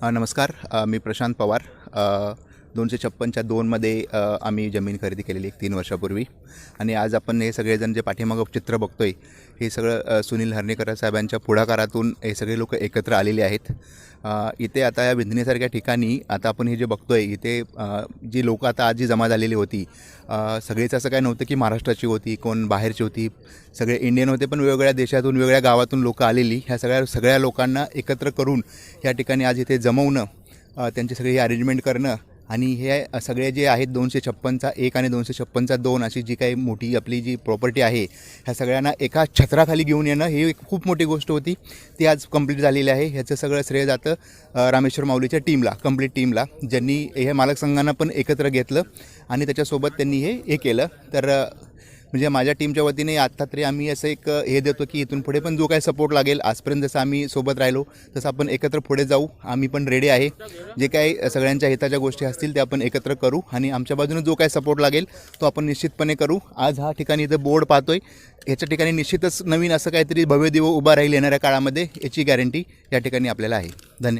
नमस्कार. मी प्रशांत पवार. 256च्या 2मध्ये आम्ही जमीन खरेदी केलेली 3 वर्षापूर्वी आणि आज आपण हे सगळेजण जे पाठीमागं चित्र बघतोय हे सगळं सुनील हर्णेकर साहेबांच्या पुढाकारातून हे सगळे लोक एकत्र आलेले आहेत. इथे आता या विंधणीसारख्या ठिकाणी आता आपण हे जे बघतोय इथे जी लोकं आता आज जी जमा झालेली होती, सगळेच असं काय नव्हतं की महाराष्ट्राची होती, कोण बाहेरची होती, सगळे इंडियन होते, पण वेगवेगळ्या देशातून वेगळ्या गावातून लोकं आलेली. ह्या सगळ्या लोकांना एकत्र करून ह्या ठिकाणी आज इथे जमवणं, त्यांची सगळी अरेंजमेंट करणं आणि हे सगळे जे आहेत 256चा 1 आणि 256चा 2 अशी जी काही मोठी आपली जी प्रॉपर्टी आहे ह्या सगळ्यांना एका छत्राखाली घेऊन येणं ही एक खूप मोठी गोष्ट होती. ती आज कंप्लीट झालेली आहे. ह्याचं सगळं श्रेय जातं रामेश्वर माऊलीच्या टीमला, कंप्लीट टीमला, ज्यांनी हे मालक संघांना पण एकत्र घेतलं आणि त्याच्यासोबत त्यांनी हे केलं. तर म्हणजे माझ्या टीमच्या वतीने आत्ता तरी आम्ही असं एक हे देतो की इथून पुढे पण जो काही सपोर्ट लागेल, आजपर्यंत जसं आम्ही सोबत राहिलो तसं आपण एकत्र पुढे जाऊ. आम्ही पण रेडी आहे. जे काही सगळ्यांच्या हिताच्या गोष्टी असतील ते आपण एकत्र करू आणि आमच्या बाजूने जो काही सपोर्ट लागेल तो आपण निश्चितपणे करू. आज हा ठिकाणी इथं बोर्ड पाहतोय, ह्याच्या ठिकाणी निश्चितच नवीन असं काहीतरी भव्य दिवं उभा राहील येणाऱ्या काळामध्ये, याची गॅरंटी या ठिकाणी आपल्याला आहे. धन्यवाद.